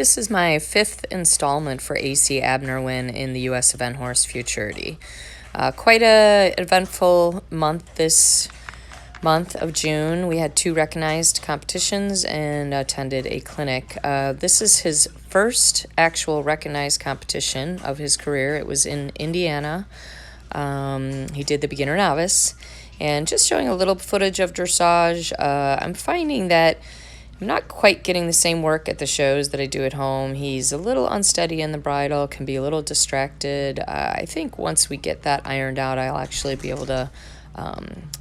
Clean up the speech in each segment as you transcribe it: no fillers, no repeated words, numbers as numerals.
This is my fifth installment for AC Abner Winn in the U.S. event horse Futurity. Quite a eventful month this month of June. We had 2 recognized competitions and attended a clinic. This is his first actual recognized competition of his career. It was in Indiana. He did the beginner novice, and just showing a little footage of dressage. I'm finding that I'm not quite getting the same work at the shows that I do at home. He's a little unsteady in the bridle, can be a little distracted. I think once we get that ironed out, I'll actually be able to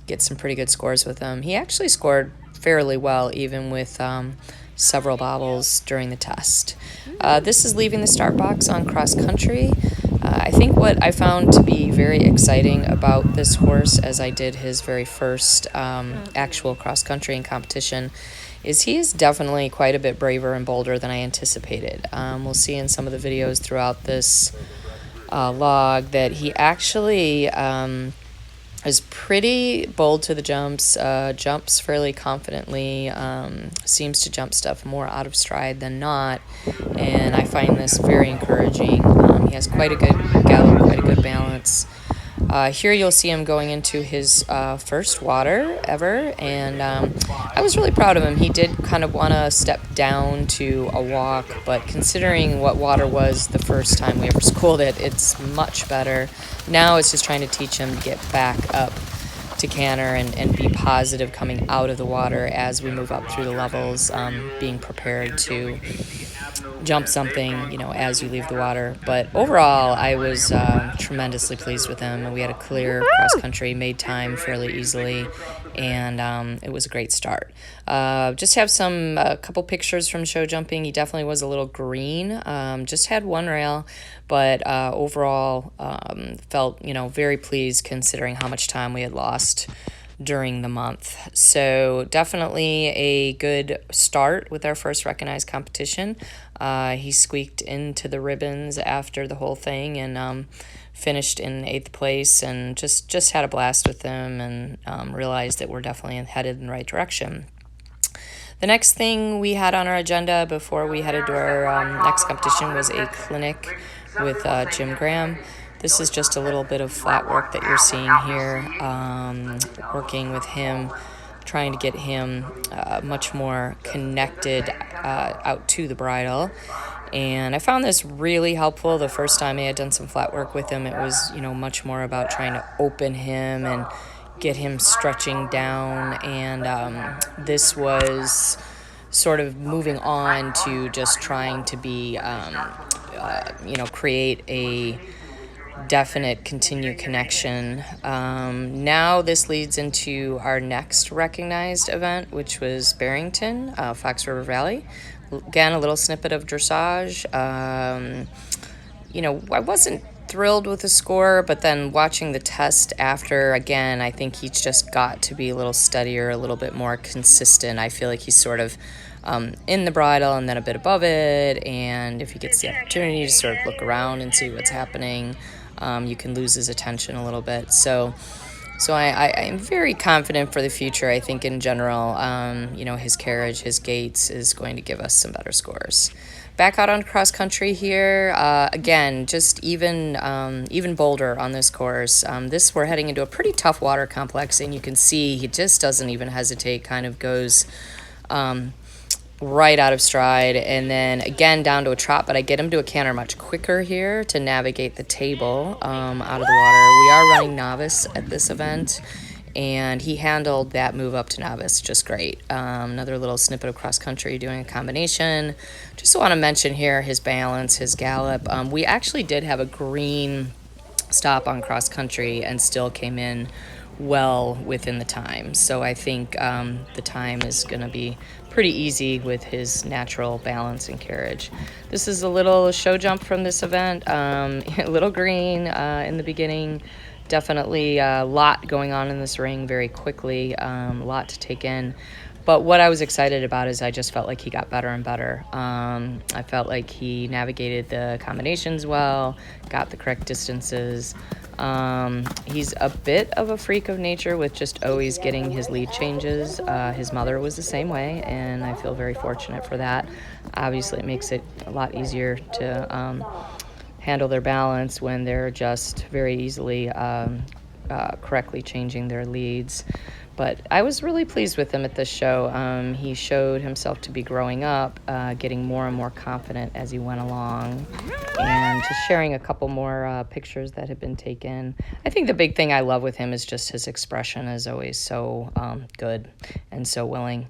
get some pretty good scores with him. He actually scored fairly well, even with several bobbles during the test. This is leaving the start box on cross country. I think what I found to be very exciting about this horse, as I did his very first actual cross country and competition, is he is definitely quite a bit braver and bolder than I anticipated. We'll see in some of the videos throughout this log that he actually is pretty bold to the jumps, jumps fairly confidently, seems to jump stuff more out of stride than not, and I find this very encouraging. He has quite a good gallop, quite a good balance. Here you'll see him going into his first water ever, and I was really proud of him. He did kind of want to step down to a walk, but considering what water was the first time we ever schooled it, it's much better. Now it's just trying to teach him to get back up to canter and be positive coming out of the water as we move up through the levels, being prepared to jump something, as you leave the water. But overall, I was tremendously pleased with him. We had a clear cross country, made time fairly easily, and it was a great start. Just have a couple pictures from show jumping. He definitely was a little green. Just had one rail, but overall felt very pleased considering how much time we had lost during the month. So definitely a good start with our first recognized competition. He squeaked into the ribbons after the whole thing and finished in 8th place, and just had a blast with them, and realized that we're definitely headed in the right direction. The next thing we had on our agenda before we headed to our next competition was a clinic with Jim Graham. This is just a little bit of flat work that you're seeing here, working with him, trying to get him much more connected out to the bridle. And I found this really helpful. The first time I had done some flat work with him, it was, much more about trying to open him and get him stretching down. And this was sort of moving on to just trying to be, create a definite continued connection. Now this leads into our next recognized event, which was Barrington, Fox River Valley. Again, a little snippet of dressage. I wasn't thrilled with the score, but then watching the test after, again, I think he's just got to be a little steadier, a little bit more consistent. I feel like he's sort of in the bridle and then a bit above it, and if he gets the opportunity to sort of look around and see what's happening, you can lose his attention a little bit. So I'm very confident for the future. I think in general, his carriage, his gaits is going to give us some better scores. Back out on cross country here, again, just even bolder on this course. We're heading into a pretty tough water complex, and you can see he just doesn't even hesitate, kind of goes right out of stride, and then again down to a trot, but I get him to a canter much quicker here to navigate the table out of the water. We are running novice at this event, and he handled that move up to novice just great. Another little snippet of cross country doing a combination. Just want to mention here his balance, his gallop. We actually did have a green stop on cross country and still came in well within the time. So I think the time is going to be pretty easy with his natural balance and carriage. This is a little show jump from this event. A little green in the beginning. Definitely a lot going on in this ring very quickly. A lot to take in. But what I was excited about is I just felt like he got better and better. I felt like he navigated the combinations well, got the correct distances. He's a bit of a freak of nature with just always getting his lead changes. His mother was the same way, and I feel very fortunate for that. Obviously, it makes it a lot easier to handle their balance when they're just very easily correctly changing their leads. But I was really pleased with him at this show. He showed himself to be growing up, getting more and more confident as he went along, and just sharing a couple more pictures that had been taken. I think the big thing I love with him is just his expression is always so good and so willing.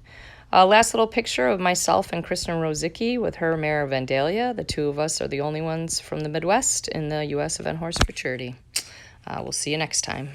Last little picture of myself and Kristen Rosicki with her mare Vandalia. The two of us are the only ones from the Midwest in the U.S. Event Horse Futurity. We'll see you next time.